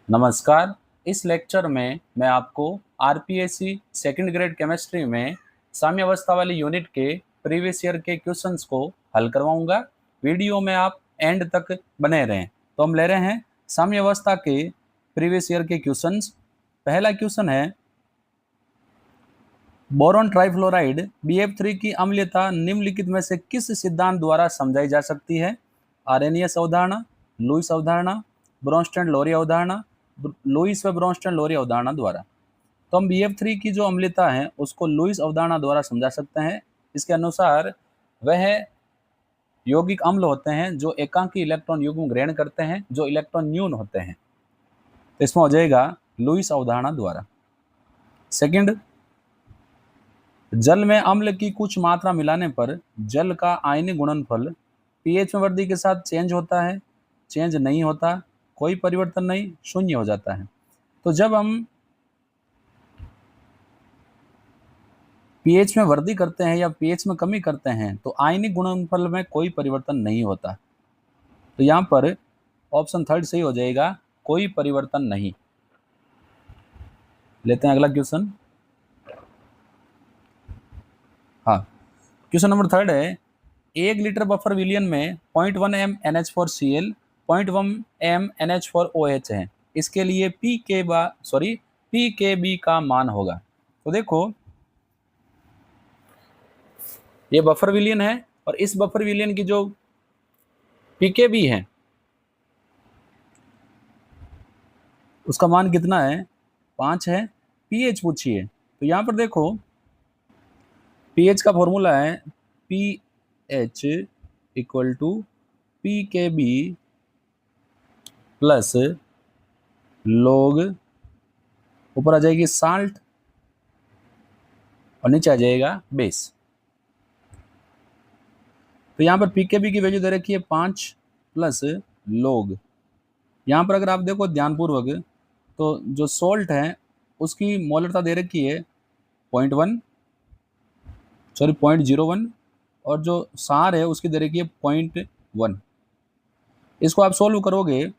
नमस्कार। इस लेक्चर में मैं आपको आरपीएससी सेकंड ग्रेड केमिस्ट्री में साम्यावस्था वाली यूनिट के प्रीवियस ईयर के क्वेश्चंस को हल करवाऊंगा। वीडियो में आप एंड तक बने रहें। तो हम ले रहे हैं साम्यावस्था के प्रीवियस ईयर के क्वेश्चंस। पहला क्वेश्चन है, बोरॉन ट्राइफ्लोराइड BF3 की अम्लीयता निम्नलिखित में से किस सिद्धांत द्वारा समझाई जा सकती है? आर्रेनियस अवधारणा, लुईस अवधारणा, ब्रोंस्टेन लोरी अवधारणा, लुईस व ब्रोंस्टेन लोरी अवधारणा द्वारा। तो हम BF3 की जो अम्लीयता है उसको लुईस अवधारणा द्वारा समझा सकते हैं। इसके अनुसार वह यौगिक अम्ल होते हैं जो एकांकी इलेक्ट्रॉन युग्म ग्रहण करते हैं, जो इलेक्ट्रॉन न्यून होते हैं। तो इसमें हो जाएगा लुईस अवधारणा द्वारा। सेकंड, जल में अम्ल की कुछ मात्रा मिलाने पर जल का आयनिक गुणनफल पीएच में वृद्धि के साथ चेंज होता है, चेंज नहीं होता, कोई परिवर्तन नहीं, शून्य हो जाता है। तो जब हम पीएच में वृद्धि करते हैं या पीएच में कमी करते हैं तो आयनिक गुणनफल में कोई परिवर्तन नहीं होता। तो यहाँ पर ऑप्शन थर्ड सही हो जाएगा, कोई परिवर्तन नहीं। लेते हैं अगला क्वेश्चन। हाँ, क्वेश्चन नंबर थर्ड है, 1 लीटर बफर विलियन में 0.1 m NH4Cl, 0.1 m NH4OH है। इसके लिए pKb का मान होगा। तो देखो, ये बफर विलियन है और इस बफर विलियन की जो pKb है उसका मान कितना है? 5 है। pH पूछिए, तो यहाँ पर देखो pH का फॉर्मूला है pH equal to pKb plus log, ऊपर आ जाएगी साल्ट और नीचे आ जाएगा बेस। तो यहाँ पर pKb की वैल्यू दे रखी है 5 प्लस log। यहाँ पर अगर आप देखो ध्यानपूर्वक तो जो सोल्ट है उसकी मोलरता दे रखी है 0.01 और जो सार है उसकी दे रखी है 0.1। इसको आप सोल्व करोगे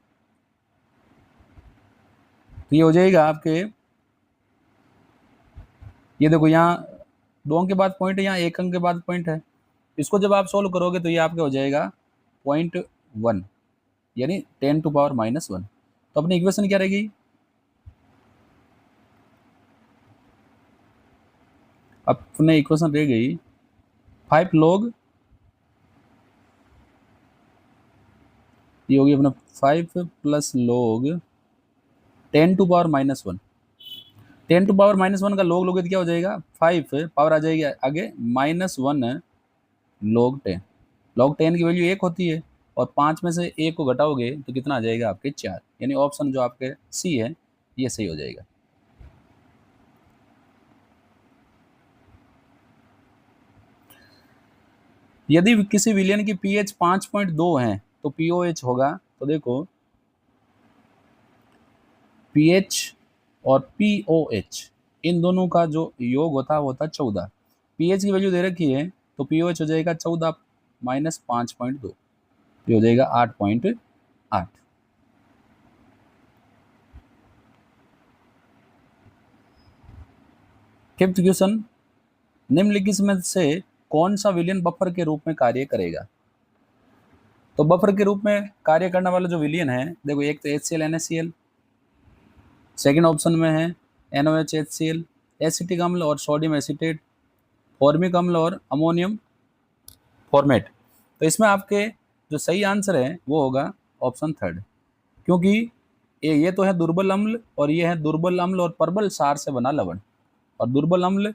तो ये हो जाएगा आपके, ये देखो यहाँ 2 अंक के बाद पॉइंट है, यहाँ 1 अंक के बाद पॉइंट है। इसको जब आप सोल्व करोगे तो ये आपके हो जाएगा 0.1 यानी 10⁻⁻1। तो अपनी इक्वेशन क्या रहेगी? अपने इक्वेशन रह गई 5 log, ये होगी अपना 5 प्लस log 10⁻⁻1। 10⁻⁻1 का log लोगे तो क्या हो जाएगा? 5 पावर आ जाएगी आगे -1 log 10। log 10 की वैल्यू 1 होती है और 5 में से 1 को घटाओगे तो कितना आ जाएगा आपके 4, यानी ऑप्शन जो आपके सी है ये सही हो जाएगा। यदि किसी विलयन की pH 5.2 है तो POH होगा। तो देखो pH और POH इन दोनों का जो योग होता है वो होता है 14। pH की वैल्यू दे रखी है तो POH हो जाएगा 14 माइनस 5.2, ये हो जाएगा 8.8। फिफ्थ क्वेश्चन, निम्नलिखित में से कौन सा विलयन बफर के रूप में कार्य करेगा? तो बफर के रूप में कार्य करने वाला जो विलयन है, देखो एक तो HCl NaCl, सेकेंड ऑप्शन में है NOH HCl, एसिटिक अम्ल और सोडियम एसीटेट, फॉर्मिक अम्ल और अमोनियम फॉर्मेट। तो इसमें आपके जो सही आंसर है वो होगा ऑप्शन थर्ड, क्योंकि ये तो है दुर्बल अम्ल और ये है दुर्बल अम्ल और प्रबल सार से बना लवण। और दुर्बल अम्ल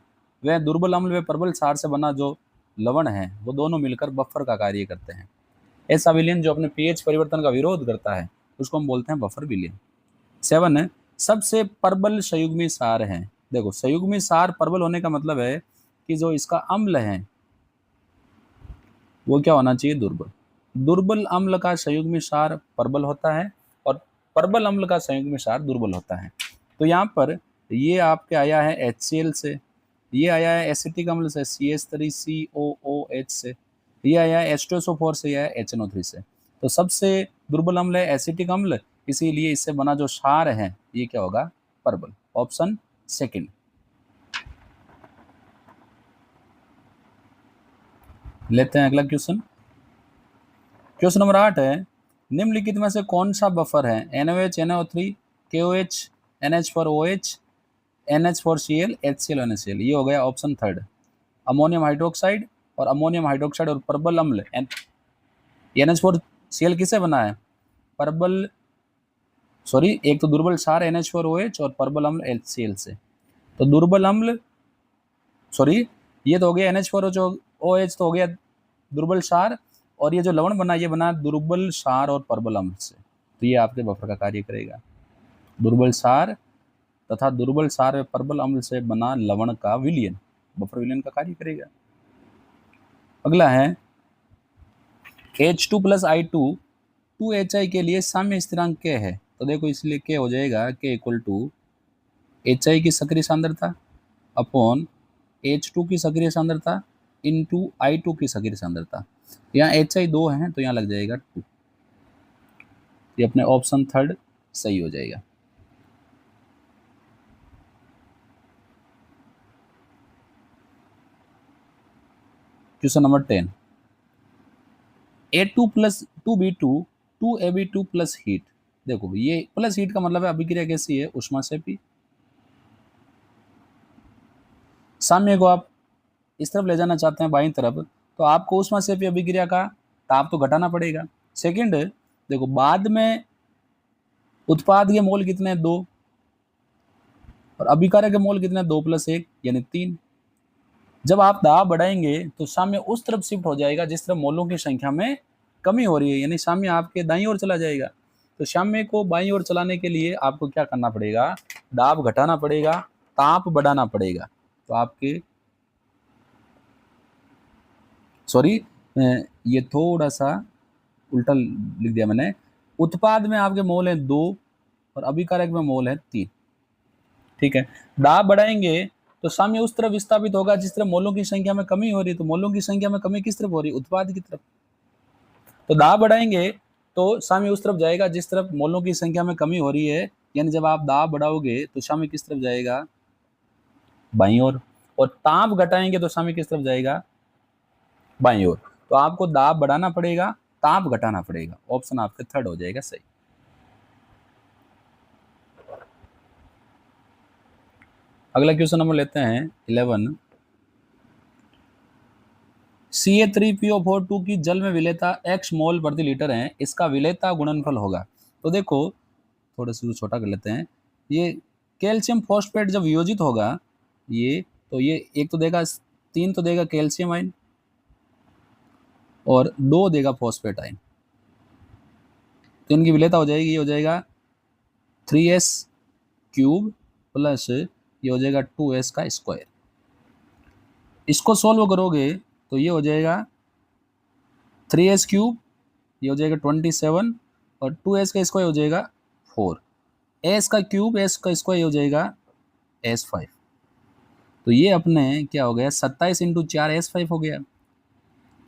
व प्रबल सार से बना जो लवण है वो दोनों मिलकर बफर का कार्य करते हैं। ऐसा विलयन जो अपने पीएच परिवर्तन का विरोध करता है उसको हम बोलते हैं बफर विलयन। 7 है, सबसे प्रबल संयुग्मी सार है। देखो संयुग्मी सार प्रबल होने का मतलब है कि जो इसका अम्ल है वो क्या होना चाहिए? दुर्बल। दुर्बल अम्ल का संयुग्मी सार प्रबल होता है और प्रबल अम्ल का संयुग्मी सार दुर्बल होता है। तो यहाँ पर ये आपके आया है HCl से, ये आया है एसिटिक अम्ल से CH3COOH से, ये आया है H2SO4 से, यह है HNO3 से। तो सबसे दुर्बल अम्ल है एसिटिक अम्ल, इसीलिए इससे बना जो क्षार है ये क्या होगा, परबल। Option second. लेते हैं अगला क्वेश्चन। क्वेश्चन नंबर 8 है, निम्नलिखित में से कौन सा बफर है, NaOH, NaO3, KOH, NH4OH, NH4Cl, HCl, NaCl। ये हो गया ऑप्शन थर्ड, अमोनियम हाइड्रोक्साइड और अमोनियम हाइड्रोक्साइड और परबल अम्ल। NH4Cl किससे बना है, परबल सॉरी एक तो दुर्बल क्षार NH4OH और परबल अम्ल HCl से। तो दुर्बल अम्ल सॉरी ये तो हो गया NH4OH तो हो गया दुर्बल क्षार, और ये जो लवण बना ये बना दुर्बल क्षार और परबल अम्ल से। तो ये आपके बफर का कार्य करेगा, दुर्बल क्षार तथा दुर्बल क्षार व परबल अम्ल से बना लवण का विलयन बफर विलयन का कार्य करेगा। अगला है H2 + I2 2HI के लिए साम्य स्थिरांक क्या है। तो देखो इसलिए क्या हो जाएगा, K = HI की सक्रिय सांद्रता अपॉन H2 की सक्रिय सांद्रता इंटू I2 की सक्रिय सांद्रता। यहाँ HI 2 है तो यहाँ लग जाएगा 2। ये अपने ऑप्शन थर्ड सही हो जाएगा। Question number 10, A2 + 2B2 2AB2 + heat. देखो ये प्लस हीट का मतलब है अभिक्रिया कैसी है, ऊष्मा से पी। साम्य को आप इस तरफ ले जाना चाहते हैं बाईं तरफ, तो आपको ऊष्मा से पी अभिक्रिया का ताप तो घटाना पड़ेगा। सेकंड देखो बाद में उत्पाद के मोल कितने हैं, 2, और अभिकारक के मोल कितने हैं, 2 + 1 यानी 3। जब आप दाब बढ़ाएंगे तो साम्य उस तरफ शिफ्ट हो जाएगा जिस तरफ मोलों की संख्या में कमी हो रही है, यानी साम्य आपके दाईं ओर चला जाएगा। तो साम्य को बाईं ओर चलाने के लिए आपको क्या करना पड़ेगा, दाब घटाना पड़ेगा, ताप बढ़ाना पड़ेगा। तो आपके सॉरी ये थोड़ा सा उल्टा लिख दिया मैंने, उत्पाद में आपके मोल है 2 और अभिकारक में मोल है 3। ठीक है, दाब बढ़ाएंगे तो साम्य उस तरफ विस्थापित होगा जिस तरफ मोलों की संख्या में कमी हो रही है। तो मोलों की संख्या में कमी किस तरफ हो रही है, उत्पाद की तरफ। तो दाब बढ़ाएंगे तो साम्य उस तरफ जाएगा जिस तरफ मोलों की संख्या में कमी हो रही है, यानी जब आप दाब बढ़ाओगे तो साम्य किस तरफ जाएगा, बाईं ओर। और ताप घटाएंगे तो साम्य किस तरफ जाएगा, बाईं ओर। तो आपको दाब बढ़ाना पड़ेगा, ताप घटाना पड़ेगा। ऑप्शन आपका थर्ड हो जाएगा सही। अगला क्वेश्चन नंबर लेते हैं 11, Ca3PO42 की जल में विलेयता x मोल प्रति लीटर है, इसका विलेयता गुणनफल होगा। तो देखो थोड़ा सा छोटा कर लेते हैं, ये कैल्शियम फॉस्फेट जब वियोजित होगा ये, तो ये एक तो देगा 3 तो देगा कैल्शियम आयन और 2 देगा फॉस्फेट आयन। तो इनकी विलेयता हो जाएगी, ये हो जाएगा 3s³ प्लस ये हो जाएगा 2s का स्क्वायर। इसको सॉल्व करोगे तो ये हो जाएगा 3s³, ये हो जाएगा 27 और 2s का स्क्वायर हो जाएगा 4, s का क्यूब s का स्क्वायर हो जाएगा s5। तो ये अपने क्या हो गया 27 × 4 s5 हो गया।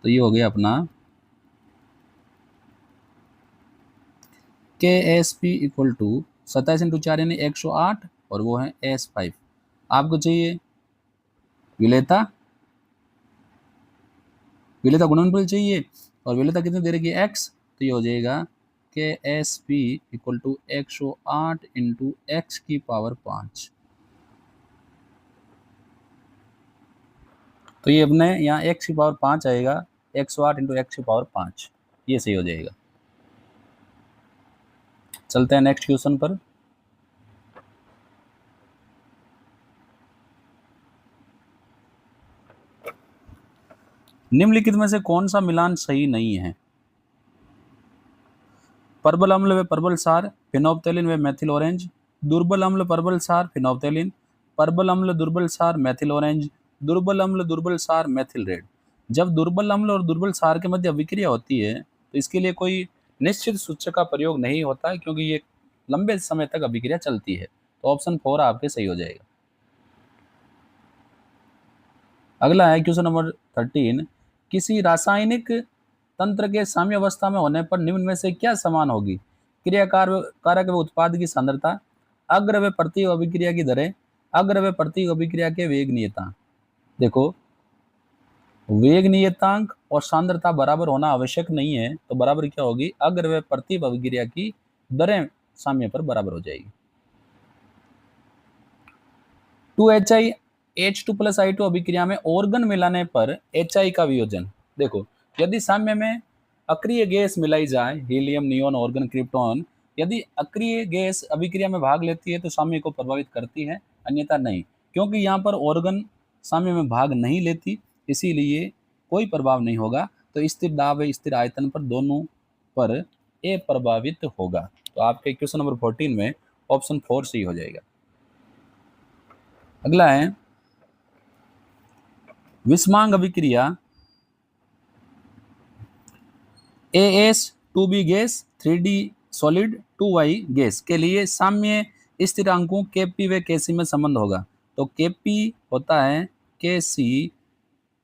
तो ये हो गया अपना KSP = 27 × 4 यानी 108 और वो है s5। आपको चाहिए विलेयता, विलेयता गुणनफल चाहिए और विलेयता कितने दे रखी है x। तो ये हो जाएगा KSP = 108 × x⁵ तो ये अपने यहाँ x⁵ आएगा, 108 × x⁵। ये सही हो जाएगा। चलते हैं नेक्स्ट क्वेश्चन पर। निम्नलिखित में से कौन सा मिलान सही नहीं है, परबल अम्ल व परबल क्षार फिनोप्थेलिन व मेथिल ऑरेंज, दुर्बल अम्ल परबल क्षार फिनोप्थेलिन, परबल अम्ल दुर्बल क्षार मेथिल ऑरेंज, दुर्बल अम्ल दुर्बल क्षार मेथिल रेड। जब दुर्बल अम्ल और दुर्बल क्षार के मध्य अभिक्रिया होती है तो इसके लिए कोई निश्चित सूचक का प्रयोग नहीं होता है, क्योंकि ये लंबे समय तक अभिक्रिया चलती है। तो ऑप्शन 4 आपके सही हो जाएगा। अगला है क्वेश्चन नंबर 13, किसी रासायनिक तंत्र के साम्यावस्था में होने पर निम्न में से क्या समान होगी। कारक व उत्पाद की सांद्रता, अग्र व प्रति अभिक्रिया की दरें, अग्र व प्रति अभिक्रिया के वेग नियतांक। देखो, वेग नियतांक और सांद्रता बराबर होना आवश्यक नहीं है, तो बराबर क्या होगी, अग्र व प्रति अभिक्रिया की दरें साम्य पर बराबर हो जाएगी। 2HiH2+I2 अभिक्रिया में ऑर्गन मिलाने पर Hi का वियोजन। देखो, यदि साम्य में अक्रिय गैस मिलाई जाए, हीलियम, नियोन, ऑर्गन, क्रिप्टॉन, यदि अक्रिय गैस अभिक्रिया में भाग लेती है तो साम्य को प्रभावित करती है, अन्यथा नहीं। क्योंकि यहाँ पर ऑर्गन साम्य में भाग नहीं लेती, इसीलिए कोई प्रभाव नहीं होगा। तो स्थिर दाब व स्थिर आयतन पर दोनों पर अप्रभावित होगा। तो आपके क्वेश्चन नंबर 14 में ऑप्शन 4 सही हो जाएगा। अगला है विषमांग अभिक्रिया AS2B gas 3D solid 2Y gas के लिए साम्य स्थिरांकों Kp व Kc में संबंध होगा। तो Kp होता है Kc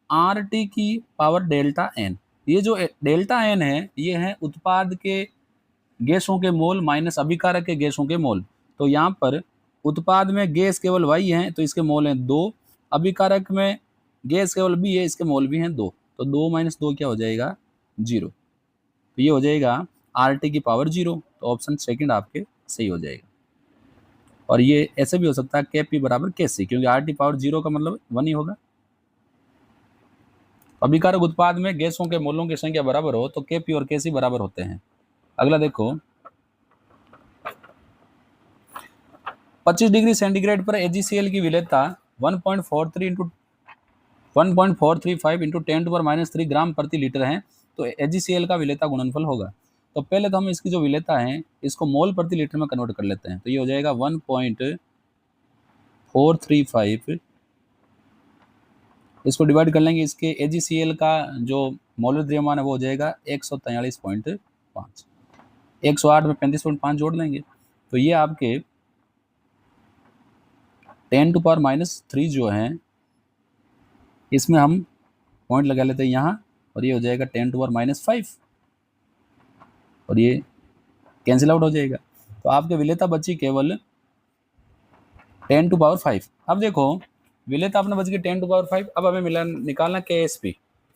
RT की पावर डेल्टा N। ये जो डेल्टा N है, ये है उत्पाद के गैसों के मोल माइनस अभिकारक के गैसों के मोल। तो यहाँ पर उत्पाद में गैस केवल Y है, तो इसके मोल हैं 2। अभिकारक में गैस केवल B है, इसके मोल भी हैं 2। तो 2 - 2 क्या हो जाएगा, 0। तो ये हो जाएगा RT की पावर 0। तो ऑप्शन सेकंड आपके सही हो जाएगा। और ये ऐसे भी हो सकता है Kp बराबर Kc, क्योंकि RT पावर 0 का मतलब 1 ही होगा। अभिकारक उत्पाद में गैसों के मोलों की संख्या बराबर हो तो Kp और Kc बराबर होते हैं। अगला देखो, 25 डिग्री सेंटीग्रेड पर AgCl की विलेयता 1.435 × 10⁻³ ग्राम प्रति लीटर है। तो AgCl का विलेयता गुणनफल होगा। तो पहले तो हम इसकी जो विलेयता है इसको मोल प्रति लीटर में कन्वर्ट कर लेते हैं। तो ये हो जाएगा 1.435, इसको डिवाइड कर लेंगे, इसके AgCl का जो मोलर द्रव्यमान है वो हो जाएगा 143.5। 108 में 35.5 जोड़ लेंगे, तो ये आपके 10⁻³ जो है, इसमें हम पॉइंट लगा लेते हैं यहाँ, और ये हो जाएगा 10⁻⁵, और ये कैंसिल आउट हो जाएगा। तो आपके विलेयता बची केवल 10⁵। अब देखो, विलेयता आपने बच गई 10⁵। अब हमें निकालना KSP।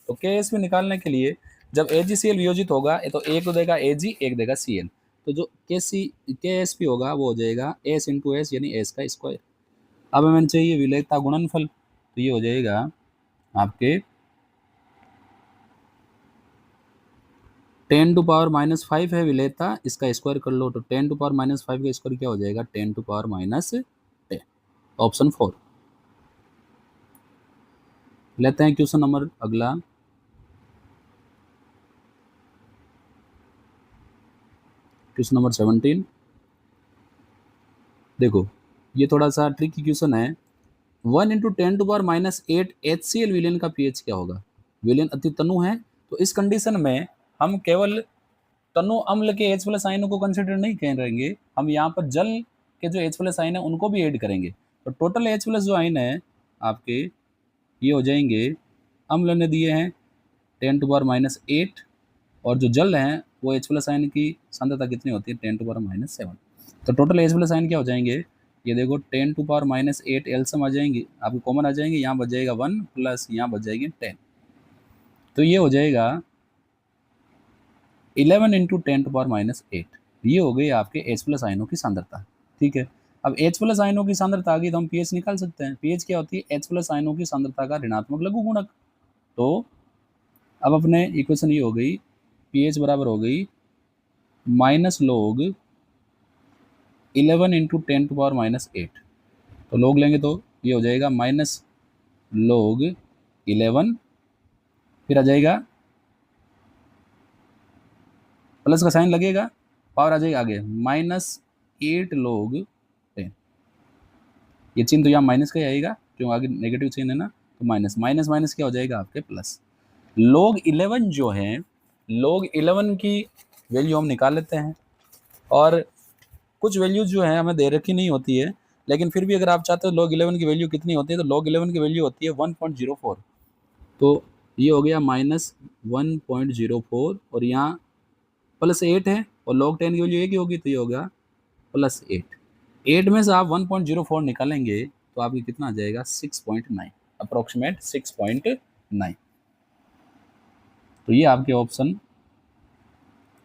तो KSP निकालने के लिए जब AgCl वियोजित होगा, तो एक तो देगा Ag, एक देगा Cl। तो जो KSP होगा वो हो जाएगा S × S, यानी S का स्क्वायर। अब हमें चाहिए विलेयता गुणनफल, तो ये हो जाएगा आपके 10⁻⁵ है विलेयता, इसका स्क्वायर कर लो। तो 10⁻⁵ का स्क्वायर क्या हो जाएगा, 10⁻⁻10। ऑप्शन 4 लेते हैं। क्वेश्चन नंबर अगला, क्वेश्चन नंबर 17। देखो, ये थोड़ा सा ट्रिकी क्वेश्चन है। 1 × 10⁻⁸ HCl विलयन का pH क्या होगा। विलयन अति तनु है, तो इस कंडीशन में हम केवल तनु अम्ल के H+ आयनों को कंसिडर नहीं करेंगे, हम यहाँ पर जल के जो H+ आयन है उनको भी ऐड करेंगे। तो टोटल H+ जो आयन है आपके, ये हो जाएंगे, अम्ल ने दिए हैं 10⁻⁸, और जो जल हैं वो H+ आयन की सांद्रता कितनी होती है, 10⁻⁷। तो टोटल H+ आयन क्या हो जाएंगे, ये देखो 10⁻⁸ एल्सियम आ जाएंगे, आपको कॉमन आ जाएंगे, यहाँ बच जाएगा 1 प्लस यहाँ बच जाएगी 10। तो ये हो जाएगा 11 × 10⁻⁸। ये हो गई आपके H+ आयनों की सांद्रता। ठीक है, अब H+ आयनों की सांद्रता आ गई तो हम pH निकाल सकते हैं। pH क्या होती है, H+ आयनों की सांद्रता का ऋणात्मक लघु गुणक। तो अब अपने इक्वेशन ये हो गई, pH बराबर हो गई -log 11 × 10⁻⁸। तो log लेंगे तो ये हो जाएगा -log 11, फिर आ जाएगा प्लस का साइन लगेगा, पावर आ जाएगा आगे -8 log 10। ये चिन्ह तो यहाँ माइनस का ही आएगा, क्यों आगे नेगेटिव चिन्ह है ना, तो माइनस क्या हो जाएगा आपके प्लस। log 11 जो है, log 11 की वैल्यू हम निकाल लेते हैं। और कुछ वैल्यू जो है हमें दे रखी नहीं होती है, लेकिन फिर भी अगर आप चाहते हो log 11 की वैल्यू कितनी होती है, तो log 11 की वैल्यू होती है 1.04। तो ये हो गया -1.04, और यहाँ +8 है और log 10 की वैल्यू 1 ही होगी, तो ये होगा +8। 8 में से आप 1.04 निकालेंगे तो आपकी कितना आ जाएगा 6.9, अप्रोक्सीमेट 6.9। तो ये आपके ऑप्शन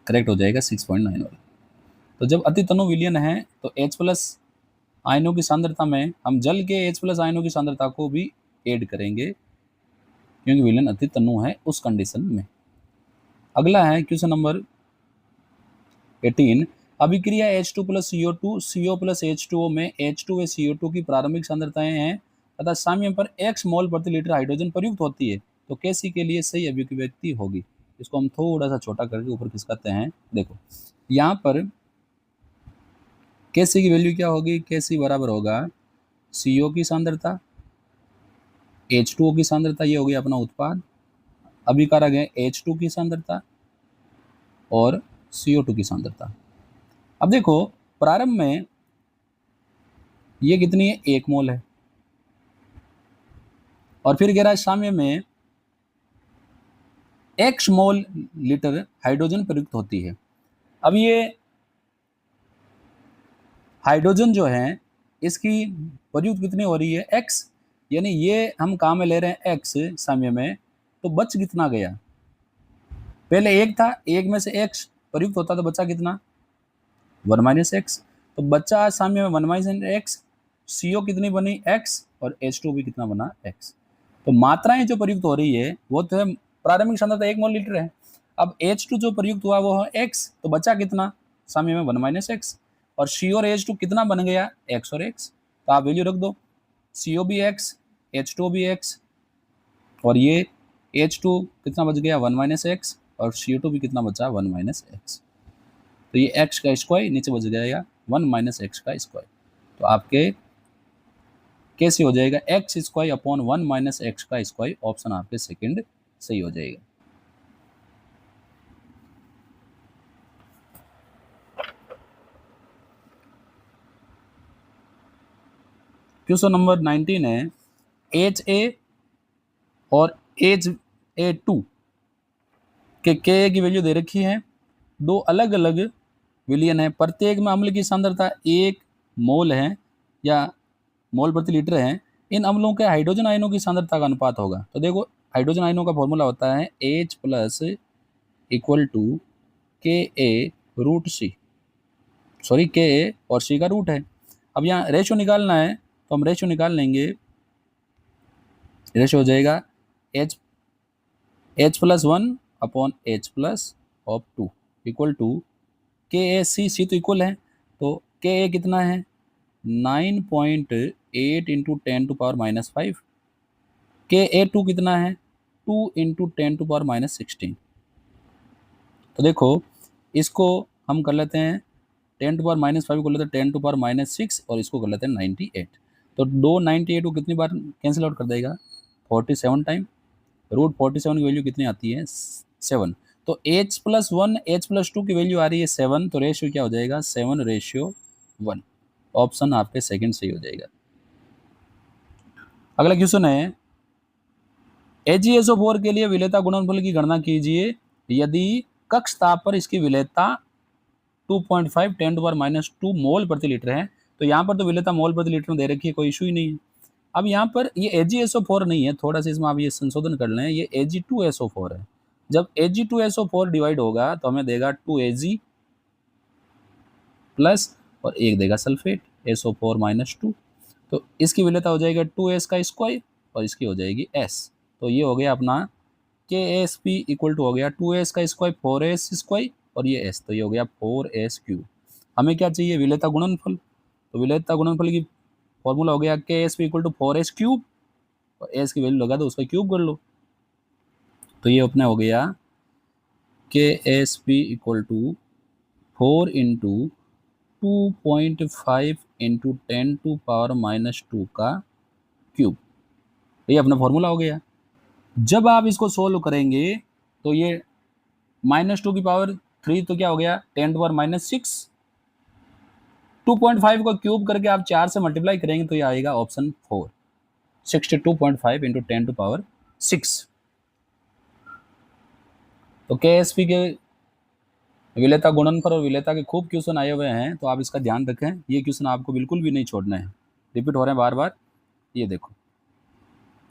करेक्ट हो जाएगा 6.9 वाला। तो जब अति तनु विलयन है तो H+ आयनों की सांद्रता में हम जल के H+ आयनों की सांद्रता को भी ऐड करेंगे, क्योंकि विलयन अति तनु है उस कंडीशन में। अगला है क्वेश्चन नंबर 18। अभिक्रिया H2 + CO2 CO + H2O में H2 व CO2 की प्रारंभिक सांद्रताएं हैं तथा साम्य पर x मोल प्रति लीटर हाइड्रोजन प्रयुक्त होती है, तो कैसी के लिए सही अभिव्यक्ति होगी। इसको हम थोड़ा सा छोटा करके ऊपर खिसकाते हैं। देखो यहाँ पर कैसी की वैल्यू क्या होगी, कैसी बराबर होगा CO की सांद्रता, H2O की सांद्रता, ये हो गया अपना उत्पाद, अभिकारक है H2 की सांद्रता और CO2 की सांद्रता। अब देखो प्रारंभ में ये कितनी है, 1 मोल है, और फिर कह रहा है साम्य में x मोल लीटर हाइड्रोजन प्रयुक्त होती है। अब ये हाइड्रोजन जो है इसकी प्रयुक्त कितनी हो रही है, x, यानी ये हम काम में ले रहे हैं x साम्य में, तो बच कितना गया, पहले 1 था, 1 में से x प्रयुक्त होता तो बचा कितना 1 - x, तो बचा साम्य में 1 - x, CO कितनी बनी x और H2 भी कितना बना x। तो मात्राएं जो प्रयुक्त हो रही है वो तो है, प्रारंभिक सांद्रता 1 मोल लीटर है। अब H2 जो प्रयुक्त हुआ वो है x, तो बचा कितना साम्य में 1 - x, और CO और H2 कितना बन गया x और x, तो आप वैल्यू रख दो, CO भी x, H2 भी x, और ये H2 कितना बच गया 1 - x, और CO2 भी कितना बचा 1 - x, तो ये x का स्क्वायर नीचे बच जाएगा 1 - x का स्क्वायर। तो आपके कैसे हो जाएगा x² अपॉन 1 - x का स्क्वायर, ऑप्शन आपके सेकंड सही हो जाएगा। क्वेश्चन नंबर 19 है, HA और HA2 के Ka की वैल्यू दे रखी है, दो अलग अलग विलयन है, प्रत्येक में अम्ल की सांद्रता 1 मोल है या मोल प्रति लीटर है, इन अम्लों के हाइड्रोजन आयनों की सांद्रता का अनुपात होगा। तो देखो हाइड्रोजन आयनों का फॉर्मूला होता है H+ = Ka√C, सॉरी Ka और C का रूट है। अब यहाँ रेशो निकालना है तो हम रेशो निकाल लेंगे, रेशो हो जाएगा H+1 upon H+2 equal to KaC, तो इक्वल है, तो Ka कितना है 9.8 × 10⁻⁻5, Ka2 कितना है 2 × 10⁻⁻16। तो देखो इसको हम कर लेते हैं 10⁻⁻5 को लेते हैं 10⁻⁻6 और इसको कर लेते हैं 98। तो 298 को कितनी बार कैंसिल आउट कर देगा 47 टाइम, √47 की वैल्यू कितनी आती है 7। तो H+1 H+2 की वैल्यू आ रही है 7, तो रेशियो क्या हो जाएगा 7:1, ऑप्शन आपके सेकंड सही हो जाएगा। अगला क्वेश्चन है, AgSO4 के लिए विलेयता गुणनफल की गणना कीजिए यदि कक्ष ताप पर इसकी विलेयता 2.5 10⁻⁻2 मोल प्रति लीटर है। तो यहाँ पर तो विलेयता मोल प्रति लीटर में दे रखी है, कोई इशू ही नहीं है। अब यहाँ पर ये AgSO4 नहीं है, थोड़ा सा इसमें आप ये संशोधन कर लें, ये Ag2SO4 है। जब Ag2SO4 डिवाइड होगा तो हमें देगा 2Ag प्लस और एक देगा सल्फेट SO4 - 2, तो इसकी विलेयता हो जाएगा 2s का स्क्वायर और इसकी हो जाएगी s। तो ये हो गया अपना KSP इक्वल टू हो गया 2s का स्क्वायर 4s स्क्वायर और ये s, तो ये हो गया 4s³। हमें क्या चाहिए विलेयता गुणनफल, तो विलेयता गुणनफल की फॉर्मूला हो गया KSP इक्वल टू 4s³ और s की वैल्यू लगा दो, उसका क्यूब कर लो, तो ये अपना हो गया KSP इक्वल टू 4 × 2.5 × 10⁻⁻2 का क्यूब, ये अपना फॉर्मूला हो गया। जब आप इसको सोल्व करेंगे तो ये -2⁻3 तो क्या हो गया 10⁻⁻6, 2.5 को क्यूब करके आप 4 से मल्टीप्लाई करेंगे तो ये आएगा ऑप्शन 4, 62.5 × 10⁻6। तो KSP के विलेयता गुणनफल और विलेयता के खूब क्वेश्चन आए हुए हैं, तो आप इसका ध्यान रखें, ये क्वेश्चन आपको बिल्कुल भी नहीं छोड़ने हैं, रिपीट हो रहे हैं बार बार। ये देखो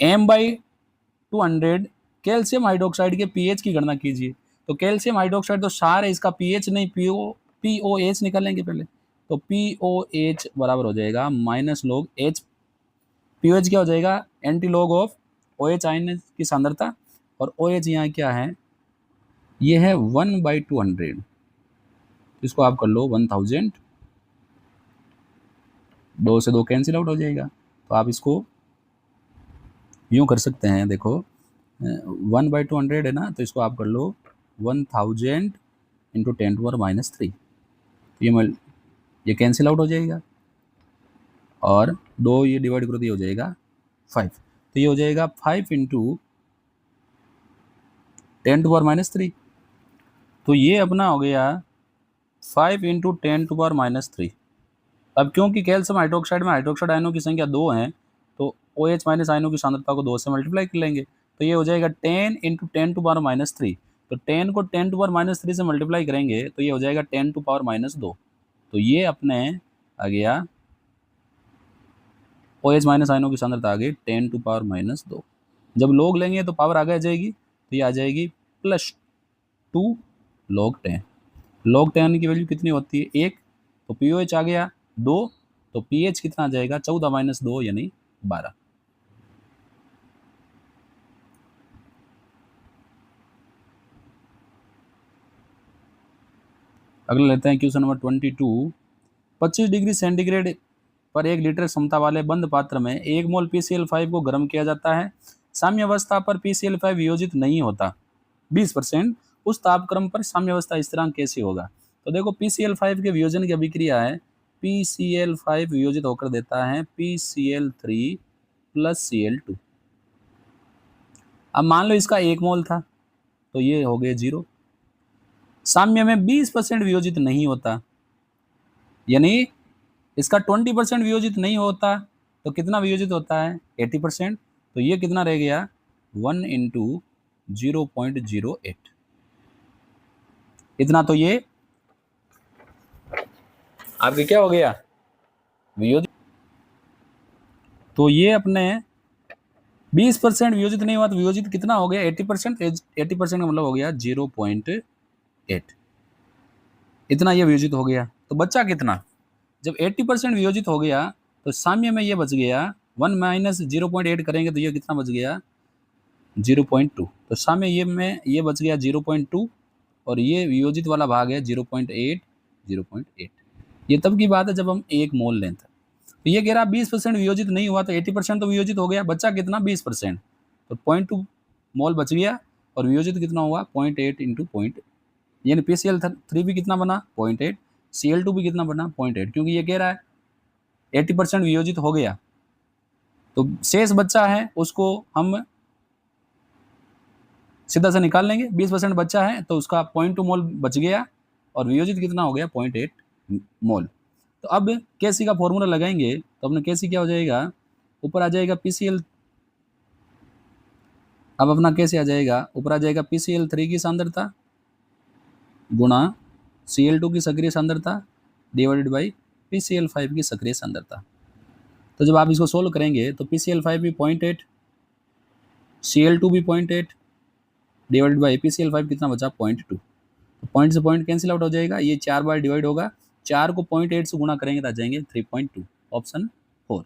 m/200 कैल्शियम हाइड्रोक्साइड के पीएच की गणना कीजिए। तो कैल्शियम हाइड्रोक्साइड तो क्षार है, इसका पीएच नहीं पीओएच निकालेंगे पहले। तो पीओएच बराबर हो जाएगा माइनस लोग एच, पीओएच क्या हो जाएगा, anti log of OH ion की सांद्रता, और ओएच यहाँ क्या है, ये है 1/200, इसको आप कर लो 1000, 2 से 2 कैंसिल आउट हो जाएगा। तो आप इसको यूँ कर सकते हैं, देखो 1/200 है ना, तो इसको आप कर लो 1000 इंटू 10⁻³ तो ये कैंसिल आउट हो जाएगा, और 2 ये डिवाइड करो तो ये हो जाएगा 5, तो ये हो जाएगा 5 इंटू 10⁻³ तो ये अपना हो गया 5 इंटू 10⁻³। अब क्योंकि कैल्शियम हाइड्रोक्साइड में हाइड्रोक्साइड आयनों की संख्या 2 है, तो OH माइनस आयनों की सांद्रता को 2 से मल्टीप्लाई कर लेंगे, तो ये हो जाएगा 10 इंटू 10⁻³। तो 10 को 10⁻³ से मल्टीप्लाई करेंगे तो ये हो जाएगा 10⁻²। तो ये अपने आ गया OH माइनस आयनों की सांद्रता आ गई 10⁻²। जब लोग लेंगे तो पावर आगे आ जाएगी, तो ये आ जाएगी +2 log 10। log 10 की वैल्यू कितनी होती है, 1, तो POH आ गया 2, तो pH कितना आ जाएगा 14 - 2 यानी 12। अगला लेते हैं क्वेश्चन नंबर 22। 25 डिग्री सेंटीग्रेड पर 1 लीटर क्षमता वाले बंद पात्र में 1 मोल PCl5 को गर्म किया जाता है। साम्यावस्था पर PCl5 वियोजित नहीं होता 20%, उस तापक्रम पर साम्यावस्था स्थिरांक कैसे होगा। तो देखो PCl5 के वियोजन की अभिक्रिया है, PCl5 वियोजित होकर देता है PCl3 + Cl2। अब मान लो इसका 1 मोल था, तो ये हो गए 0। साम्य में 20% वियोजित नहीं होता, यानी इसका 20% वियोजित नहीं होता, तो कितना वियोजित होता है 80%, तो ये कितना रह गया 1 इंटू 0.08। इतना तो ये आपके क्या हो गया वियोजित। तो ये अपने 20% वियोजित नहीं हुआ, तो वियोजित कितना हो गया 80%, 80% का मतलब हो गया 0.8। इतना ये वियोजित हो गया, तो बच्चा कितना, जब 80% वियोजित हो गया तो साम्य में ये बच गया 1 माइनस 0.8 करेंगे तो ये कितना बच गया 0.2। तो साम्य ये में ये बच गया 0.2, और ये वियोजित वाला भाग है 0.8, 0.8। ये तब की बात है जब हम 1 मोल लें था। तो ये कह रहा 20% वियोजित नहीं हुआ, तो 80% तो वियोजित हो गया, बच्चा कितना 20%, तो 0.2 मोल बच गया, और वियोजित कितना हुआ 0.8 इंटू 0.8, यानी PCl3 भी कितना बना 0.8, Cl2 भी कितना बना 0.8, क्योंकि ये कह रहा है 80% वियोजित हो गया, तो शेष बच्चा है उसको हम सीधा से निकाल लेंगे। 20% बच्चा है तो उसका 0.2 मोल बच गया, और वियोजित कितना हो गया 0.8 मोल। तो अब केसी का फॉर्मूला लगाएंगे, तो अपने केसी क्या हो जाएगा, ऊपर आ जाएगा PCl, अब अपना कैसे आ जाएगा, ऊपर आ जाएगा PCl3 की सांद्रता गुणा Cl2 की सक्रिय सांद्रता डिवाइडेड बाई PCl5 की सक्रिय सांद्रता। तो जब आप इसको सोल्व करेंगे तो PCl5 भी 0.8, Cl2 भी 0.8 डिवाइडेड बाई PCl5 कितना बचा 0.2। तो पॉइंट से पॉइंट कैंसिल आउट हो जाएगा, ये 4 बार डिवाइड होगा, 4 को 0.8 से गुणा करेंगे तो आ जाएंगे 3.2, ऑप्शन 4।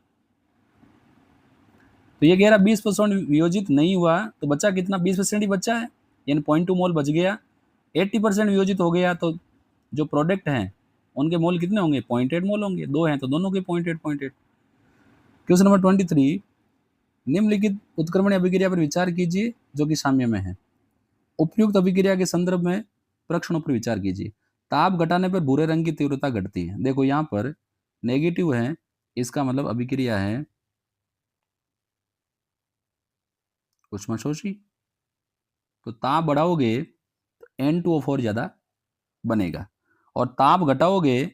तो ये कह रहा 20% वियोजित नहीं हुआ, तो बच्चा कितना 20% ही बच्चा है, यानी 0.2 मोल बच गया। 80% वियोजित हो गया, तो जो प्रोडक्ट हैं उनके मोल कितने होंगे 0.8 मोल होंगे, 2 हैं तो दोनों के 0.8 0.8। क्वेश्चन नंबर 23, निम्नलिखित उत्क्रमण अभिक्रिया पर विचार कीजिए जो कि साम्य में है। उपयुक्त अभिक्रिया के संदर्भ में प्रश्नों पर विचार कीजिए। ताप घटाने पर भूरे रंग की तीव्रता घटती है। देखो यहाँ पर नेगेटिव है, इसका मतलब अभिक्रिया है ऊष्माशोषी। तो ताप बढ़ाओगे तो N2O4 ज़्यादा बनेगा, और ताप घटाओगे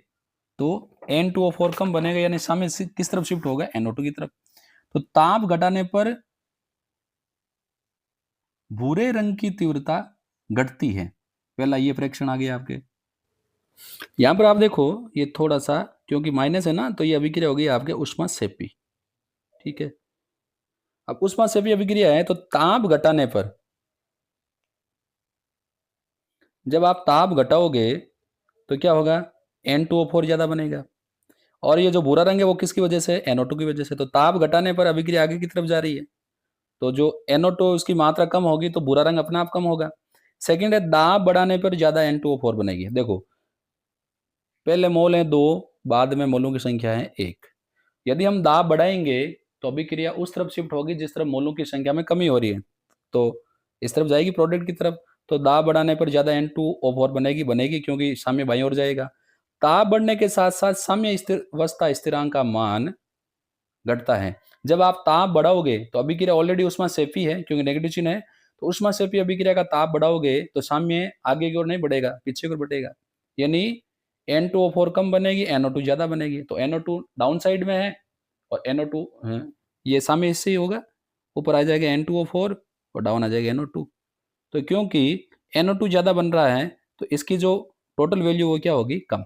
तो N2O4 कम बनेगा, यानी सामने किस तरफ शिफ्ट होगा NO2 की तरफ। तो ताप घटाने पर भूरे रंग की तीव्रता घटती है, पहला ये फ्रैक्शन आ गया आपके। यहाँ पर आप देखो ये थोड़ा सा, क्योंकि माइनस है ना, तो ये अभिक्रिया होगी आपके ऊष्माक्षेपी। ठीक है, अब ऊष्माक्षेपी अभिक्रिया है तो ताप घटाने पर, जब आप ताप घटाओगे तो क्या होगा, N2O4 ज्यादा बनेगा। और ये जो भूरा रंग है वो किसकी वजह से, NO2 की वजह से। तो ताप घटाने पर अभिक्रिया आगे की तरफ जा रही है, तो जो NO2 उसकी मात्रा कम होगी तो भूरा रंग अपने आप कम होगा। सेकंड है, दाब बढ़ाने पर ज्यादा N2O4 बनेगी। देखो पहले मोल है 2, बाद में मोलों की संख्या है 1। यदि हम दाब बढ़ाएंगे तो अभिक्रिया उस तरफ शिफ्ट होगी जिस तरफ मोलों की संख्या में कमी हो रही है, तो इस तरफ जाएगी प्रोडक्ट की तरफ। तो दाब बढ़ाने पर ज्यादा N2O4 बनेगी क्योंकि साम्य बाईं ओर जाएगा। ताप बढ़ने के साथ साथ साम्य अवस्था स्थिरांक का मान घटता है। जब आप ताप बढ़ाओगे तो अभिक्रिया ऑलरेडी ऊष्माक्षेपी है क्योंकि नेगेटिव चिन्ह है, तो ऊष्माक्षेपी अभिक्रिया का ताप बढ़ाओगे तो साम्य आगे की ओर नहीं बढ़ेगा, पीछे की ओर बढ़ेगा। यानी N2O4 कम बनेगी, NO2 ज्यादा बनेगी। तो NO2 डाउन साइड में है और NO2 है, ये साम्य इससे ही होगा, ऊपर आ जाएगा N2O4 और डाउन आ जाएगा NO2। तो क्योंकि NO2 ज्यादा बन रहा है तो इसकी जो टोटल वैल्यू वो क्या होगी, कम।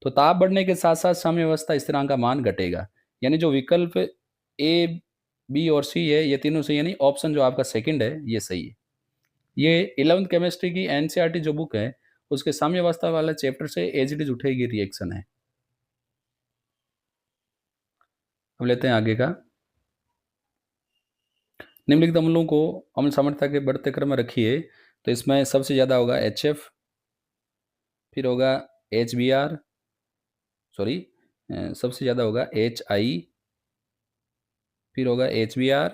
तो ताप बढ़ने के साथ साथ साम्य अवस्था स्थिरांक का मान घटेगा। यानी जो विकल्प ए, बी और सी है ये तीनों सही, यानी ऑप्शन जो आपका सेकंड है ये सही है। ये 11th केमिस्ट्री की एनसीईआरटी जो बुक है उसके साम्य अवस्था वाले चैप्टर से एज इट इज उठेगी रिएक्शन है। अब लेते हैं आगे का। निम्नलिखित अम्लों को अम्ल सामर्थ्यता के बढ़ते क्रम में रखिए, तो इसमें सबसे ज्यादा होगा HF, फिर होगा HBr, सॉरी सबसे ज्यादा होगा HI, फिर होगा HBr,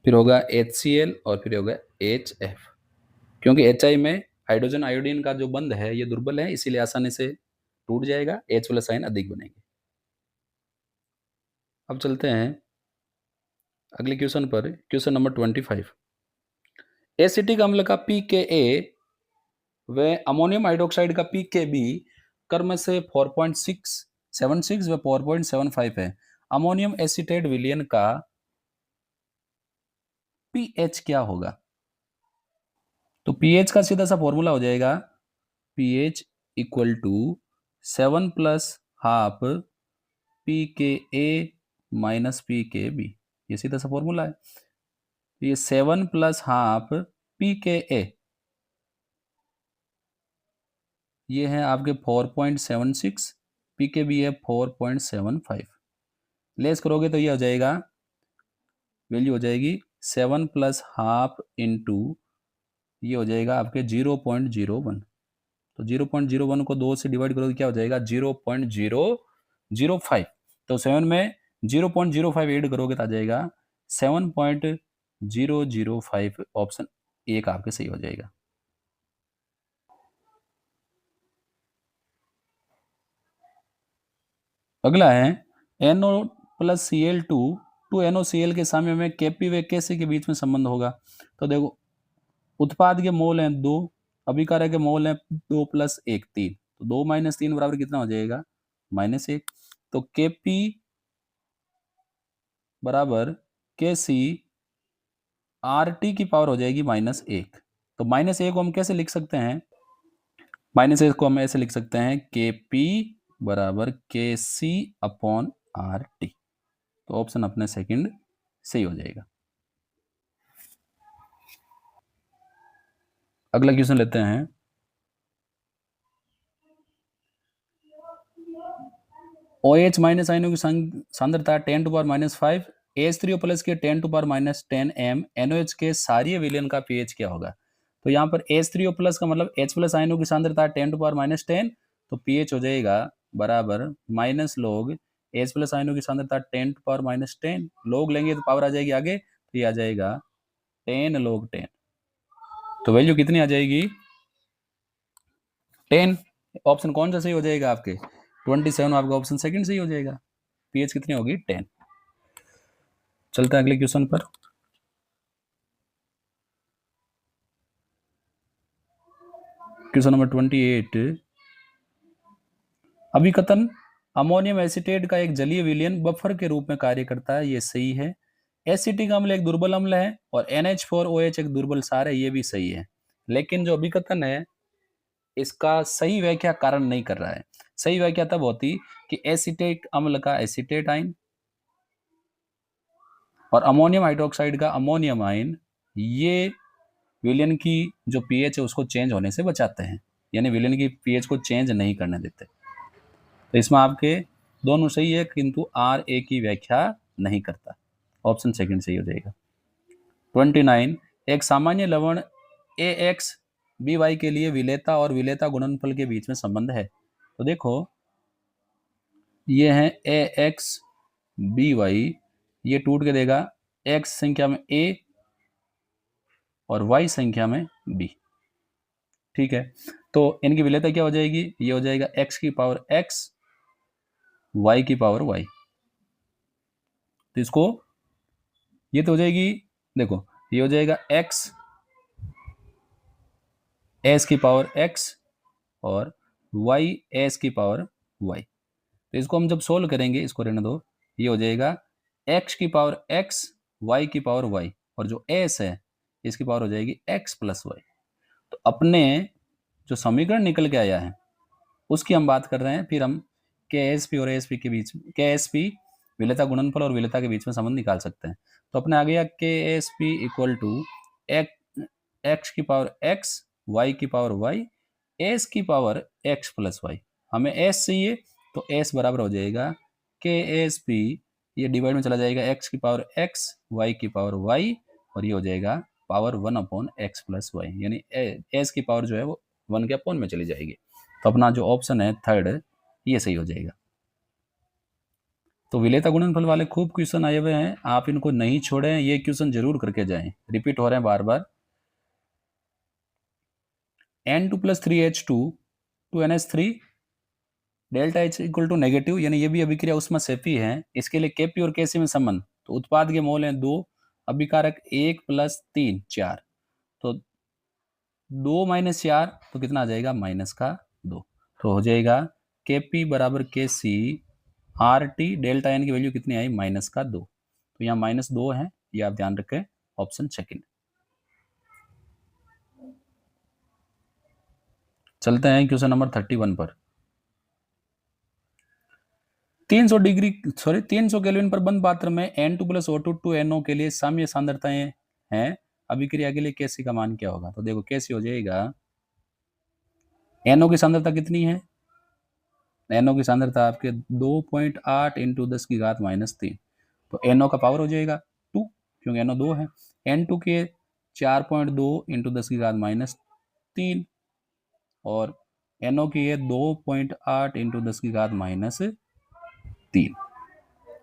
फिर होगा HCl और फिर होगा HF। क्योंकि HI में हाइड्रोजन आयोडीन का जो बंध है ये दुर्बल है, इसीलिए आसानी से टूट जाएगा, H प्लस आयन अधिक बनेंगे। अब चलते हैं अगले क्वेश्चन पर, क्वेश्चन नंबर 25। एसिटिक अम्ल का pKa व अमोनियम हाइड्रोक्साइड का pKb क्रम से 4.676 व 4.75 है। अमोनियम एसिटेट विलयन का pH क्या होगा? तो pH का सीधा सा फॉर्मूला हो जाएगा pH equal to 7 plus half pKa minus pKb, ये सीधा सा फॉर्मूला है। ये 7 प्लस हाफ pKa, ये है आपके 4.76, pKb है 4.75। लेस करोगे तो ये हो जाएगा, वैल्यू हो जाएगी 7 प्लस हाफ इंटू, ये हो जाएगा आपके 0.01। तो 0.01 को 2 से डिवाइड करोगे क्या हो जाएगा, 0.005। तो 7 में 0.05 ऐड करोगे तो आ जाएगा 7.005। ऑप्शन एक आपके सही हो जाएगा। अगला है NO plus Cl2 to NOCl के साम्य में Kp व Kc के बीच में संबंध होगा। तो देखो उत्पाद के मोल हैं 2, अभिकारक के मोल हैं 2 प्लस 1 3, तो 2 माइनस 3 बराबर कितना हो जाएगा, -1। तो Kp बराबर Kc RT की पावर हो जाएगी -1। तो -1 को हम कैसे लिख सकते हैं, -1 को हम ऐसे लिख सकते हैं Kp बराबर Kc अपॉन RT। तो ऑप्शन अपने सेकंड सही हो जाएगा। अगला क्वेश्चन लेते हैं। OH माइनस आयनों की सांद्रता 10 टू पावर -5, H3O प्लस के 10 टू पावर -10 m, NOH के क्षारीय विलयन का pH क्या होगा? तो यहाँ पर H3O प्लस का मतलब H प्लस आयनों की सांद्रता 10 टू पावर -10, तो pH हो जाएगा बराबर माइनस लॉग H प्लस आयनों की सांद्रता 10 टू पावर -10, लॉग लेंगे तो पावर आ जाएगी आगे, तो ये आ जाएगा 10 log 10। तो वैल्यू कितनी आ जाएगी, 10। ऑप्शन कौन सा सही हो जाएगा आपके, 27 आपका ऑप्शन सेकंड सही हो जाएगा। pH कितनी होगी, 10। चलते हैं अगले क्वेश्चन पर। Question number 28। अभिकथन अमोनियम एसिटेट का एक जलीय विलयन बफर के रूप में कार्य करता है, ये सही है। एसिटिक अम्ल एक दुर्बल अम्ल है और NH4OH एक दुर्बल क्षार है, ये भी सही है। लेकिन जो अभिकथन है इसका सही व्याख्या कारण नहीं कर रहा है। सही व्याख्या तब होती कि एसीटेट अम्ल का एसीटेट आयन और अमोनियम हाइड्रोक्साइड का अमोनियम आयन, ये विलयन की जो पीएच है उसको चेंज होने से बचाते हैं, यानी विलयन की पीएच को चेंज नहीं करने देते। तो इसमें आपके दोनों सही है, किंतु आर ए की व्याख्या नहीं करता। ऑप्शन सेकंड सही हो जाएगा। 29, एक सामान्य लवण ए एक्स बी वाई के लिए विलेयता और विलेयता गुणनफल के बीच में संबंध है। तो देखो ये है ए एक्स बी वाई, ये टूट के देगा एक्स संख्या में ए और वाई संख्या में बी। ठीक है, तो इनकी विलेयता क्या हो जाएगी, ये हो जाएगा एक्स की पावर एक्स वाई की पावर वाई। तो इसको ये तो हो जाएगी, देखो ये हो जाएगा एक्स एस की पावर एक्स और वाई एस की पावर वाई। तो इसको हम जब सोल्व करेंगे, इसको रहने दो, ये हो जाएगा एक्स की पावर एक्स वाई की पावर वाई और जो एस है इसकी पावर हो जाएगी एक्स प्लस वाई। तो अपने जो समीकरण निकल के आया है उसकी हम बात कर रहे हैं, फिर हम के एस पी और एस पी के बीच, के एस पी विलेयता गुणनफल और विलेयता के बीच में संबंध निकाल सकते हैं। तो अपने आ गया K S P equal to X की पावर एक्स वाई की पावर वाई एस की पावर एक्स प्लस वाई। हमें एस चाहिए तो एस बराबर हो जाएगा के एस पी, ये डिवाइड में चला जाएगा एक्स की पावर एक्स वाई की पावर वाई और ये हो जाएगा पावर 1/x प्लस वाई, यानी एस की पावर जो है वो 1 के अपॉन में चली जाएगी। तो अपना जो ऑप्शन है थर्ड ये सही हो जाएगा। तो विलेयता गुणनफल वाले खूब क्वेश्चन आए हुए हैं, आप इनको नहीं छोड़ें, ये क्वेश्चन जरूर करके जाएं, रिपीट हो रहे हैं बार बार। N2 + 3H2 2NH3 delta H equal to negative, यानी ये भी अभिक्रिया ऊष्माक्षेपी है। इसके लिए Kp और Kc में संबंध, तो उत्पाद के मोल हैं 2, अभिकारक 1 + 3 4, तो 2 - 4 तो कितना आ जाएगा -2। तो हो जाएगा Kp बराबर Kc RT, डेल्टा N की वैल्यू कितनी आई -2। तो यहाँ -2 है, ये आप ध्यान रखें, ऑप्शन सेकंड। चलते हैं क्वेश्चन नंबर 31 पर। 300 केल्विन पर बंद पात्र में N2 + O2 2NO के लिए साम्य सांद्रताएं हैं, अभिक्रिया के लिए Kc का मान क्या होगा। तो देखो Kc हो जाएगा, NO की सांद्रता कितनी है, NO की सांद्रता आपके 2.8 × 10⁻³ तो NO का पावर हो जाएगा 2, क्योंकि NO 2 है। N2 के 4.2 × 10⁻³ और NO की है 2.8 × 10⁻³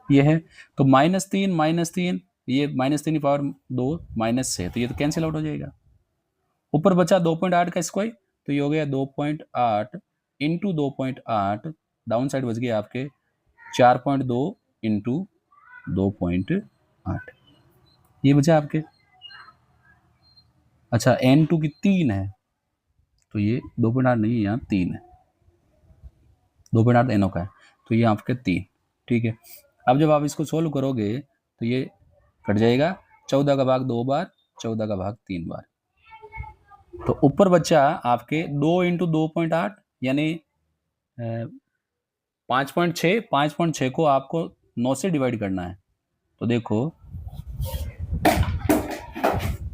ये है। तो -3 ये -3 की पावर 2 -6, तो ये तो कैंसिल आउट हो जाएगा। ऊपर बचा 2.8 का स्क्वायर, तो ये हो गया 2.8 × 2.8, डाउन साइड बच गया आपके 4.2 × 2.8, ये बचा आपके। अच्छा N2 की 3 है, तो ये 2.8 नहीं है, यहाँ 3 है, 2.8 NO का है, तो ये आपके 3। ठीक है, अब जब आप इसको सोल्व करोगे तो ये कट जाएगा, 14 का भाग 2 बार, 14 का भाग 3 बार, तो ऊपर बच्चा आपके 2 × 2.8 यानी 5.6, 5.6 को आपको 9 से डिवाइड करना है। तो देखो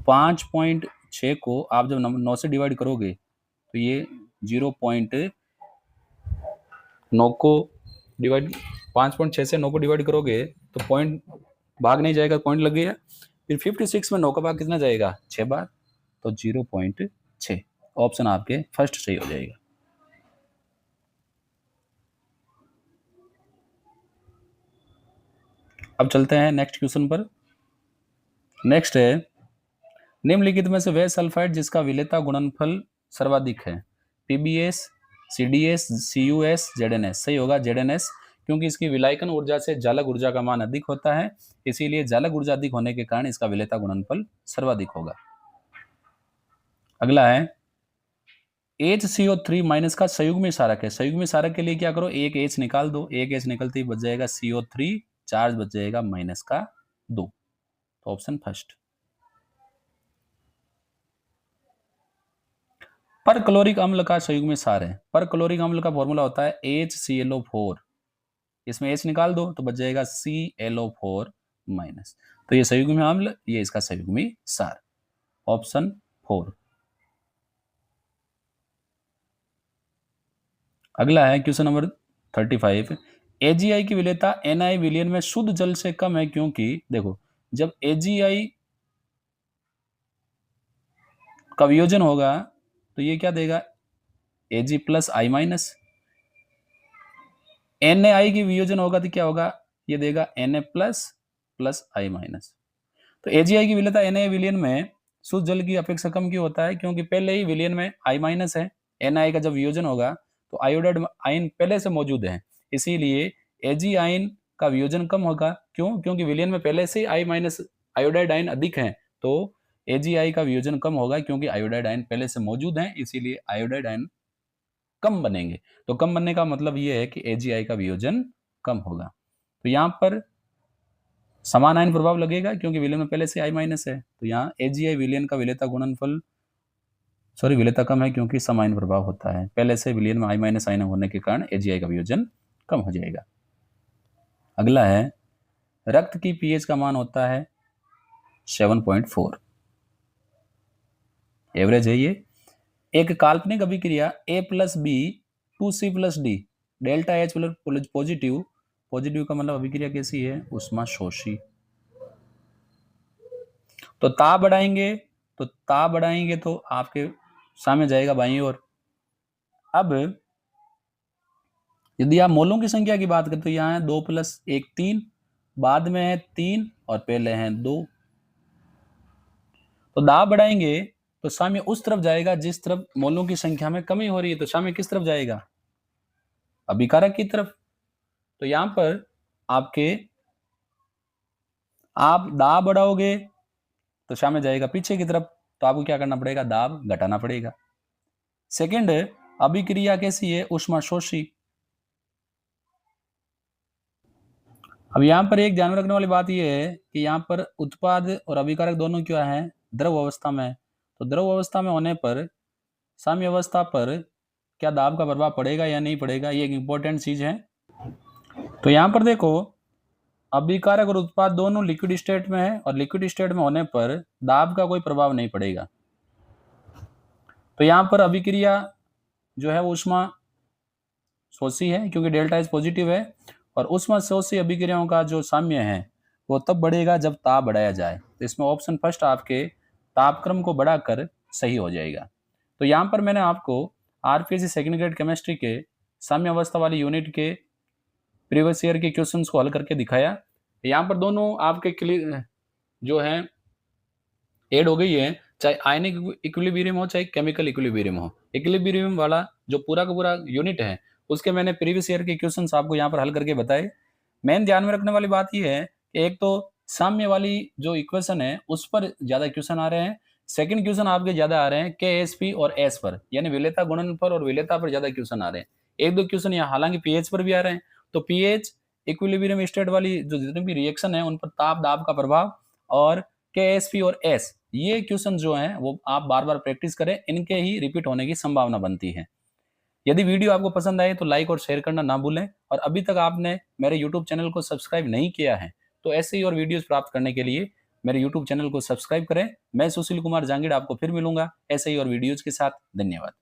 5.6 को आप जब 9 से डिवाइड करोगे तो ये 0.9 को डिवाइड, 5.6 से 9 को डिवाइड करोगे तो पॉइंट भाग नहीं जाएगा, पॉइंट लग गया। फिर 56 में 9 का भाग कितना जाएगा, 6 बार, तो 0.6, ऑप्शन आपके फर्स्ट सही हो जाएगा। अब चलते हैं नेक्स्ट क्वेश्चन पर। नेक्स्ट है, निम्नलिखित में से वह सल्फाइड जिसका विलेयता गुणनफल सर्वाधिक है, PbS CdS CuS ZnS। सही होगा ZnS, क्योंकि इसकी विलायकन ऊर्जा से जालक ऊर्जा का मान अधिक होता है, इसीलिए जालक ऊर्जा अधिक होने के कारण इसका विलेयता गुणनफल सर्वाधिक होगा। अगला है HCO3- का संयुग्मी क्षारक है। संयुग्मी क्षारक के लिए क्या करो, एक H निकाल दो, एक H निकलते ही बच जाएगा CO3, चार्ज बच जाएगा -2। तो ऑप्शन फर्स्ट। पर क्लोरिक अम्ल का संयुग्मी सार है। पर क्लोरिक अम्ल का फॉर्मूला होता है HClO4। इसमें H निकाल दो तो बच जाएगा ClO4 माइनस। तो ये संयुग्मी अम्ल, ये इसका संयुग्मी सार, ऑप्शन 4। अगला है क्वेश्चन नंबर 35। AgI की विलेयता Na विलयन में शुद्ध जल से कम है क्योंकि, देखो जब AgI का वियोजन होगा तो ये क्या देगा, Ag plus I minus. NaI की वियोजन होगा तो क्या होगा, ये देगा Na plus plus I minus. तो AgI की विलेयता Na विलयन में शुद्ध जल की अपेक्षा कम क्यों होता है, क्योंकि पहले ही विलयन में I माइनस है। Na का जब वियोजन होगा तो आयोडाइड आयन पहले से मौजूद है, इसीलिए Ag आयन का वियोजन कम होगा। क्यों, क्योंकि विलयन में पहले से I माइनस आयोडाइड आयन अधिक है, तो AgI का वियोजन कम होगा क्योंकि आयोडाइड आयन पहले से मौजूद है, इसीलिए आयोडाइड आयन कम बनेंगे। तो कम बनने का मतलब ये है कि AgI का वियोजन कम होगा। तो यहाँ पर समान आयन प्रभाव लगेगा क्योंकि विलयन में पहले से I माइनस है, तो यहाँ AgI विलयन का विलेयता गुणनफल, सॉरी विलेयता कम है क्योंकि सम आयन प्रभाव होता है। पहले से विलयन में I माइनस आयन होने के कारण AgI का वियोजन कम हो जाएगा। अगला है रक्त की pH का मान होता है 7.4, एवरेज है ये। एक काल्पनिक अभिक्रिया A plus B to C plus D delta H plus positive, positive का मतलब अभिक्रिया कैसी है, उष्मा शोषी। तो ताप बढ़ाएंगे तो आपके सामने जाएगा बाईं ओर। अब यदि आप मोलों की संख्या की बात करें तो यहाँ है 2 + 1 3, बाद में है 3 और पहले हैं 2। तो दाब बढ़ाएंगे तो साम्य उस तरफ जाएगा जिस तरफ मोलों की संख्या में कमी हो रही है, तो साम्य किस तरफ जाएगा, अभिकारक की तरफ। तो यहां पर आप दाब बढ़ाओगे तो साम्य जाएगा पीछे की तरफ, तो आपको क्या करना पड़ेगा, दाब घटाना पड़ेगा। सेकंड, अभिक्रिया कैसी है, उष्मा शोषी। अब यहाँ पर एक ध्यान रखने वाली बात यह है कि यहाँ पर उत्पाद और अभिकारक दोनों क्या है, द्रव अवस्था में। तो द्रव अवस्था में होने पर साम्य अवस्था पर क्या दाब का प्रभाव पड़ेगा या नहीं पड़ेगा, ये एक इंपॉर्टेंट चीज है। तो यहाँ पर देखो अभिकारक और उत्पाद दोनों लिक्विड स्टेट में है और लिक्विड स्टेट में होने पर दाब का कोई प्रभाव नहीं पड़ेगा। तो यहाँ पर अभिक्रिया जो है वो उष्मा शोषी है क्योंकि डेल्टा एच पॉजिटिव है, और उष्मा शोषी अभिक्रियाओं का जो साम्य है वो तब बढ़ेगा जब ताप बढ़ाया जाए। तो इसमें ऑप्शन फर्स्ट आपके तापक्रम को बढ़ाकर सही हो जाएगा। तो यहाँ पर मैंने आपको आरपीएससी सेकेंड ग्रेड केमिस्ट्री के साम्य अवस्था वाली यूनिट के प्रीवियस ईयर के क्वेश्चंस को हल करके दिखाया। यहाँ पर दोनों आपके क्लियर जो है ऐड हो गई है, चाहे आयनिक इक्विलिब्रियम हो चाहे केमिकल इक्विलिब्रियम हो। इक्विलिब्रियम वाला जो पूरा का पूरा यूनिट है उसके मैंने प्रीवियस ईयर के क्वेश्चंस आपको यहाँ पर हल करके बताए। मेन ध्यान में रखने वाली बात यह है कि एक तो साम्य वाली जो इक्वेशन है उस पर ज्यादा क्वेश्चन आ रहे हैं, सेकंड क्वेश्चन आपके ज्यादा आ रहे हैं KSP और S पर, यानी विलेयता गुणन पर और विलेयता पर ज्यादा क्वेश्चन आ रहे हैं। एक दो क्वेश्चन यहाँ हालांकि पीएच पर भी आ रहे हैं। तो पीएच इक्विलिब्रियम स्टेट वाली जो जितनी भी रिएक्शन है उन पर ताप दाब का प्रभाव, और KSP और S ये क्वेश्चन जो हैं वो आप बार बार प्रैक्टिस करें, इनके ही रिपीट होने की संभावना बनती है। यदि वीडियो आपको पसंद आए तो लाइक और शेयर करना ना भूलें, और अभी तक आपने मेरे यूट्यूब चैनल को सब्सक्राइब नहीं किया है तो ऐसे ही और वीडियोस प्राप्त करने के लिए मेरे यूट्यूब चैनल को सब्सक्राइब करें। मैं सुशील कुमार जांगीड़ आपको फिर मिलूंगा ऐसे ही और वीडियोज के साथ। धन्यवाद।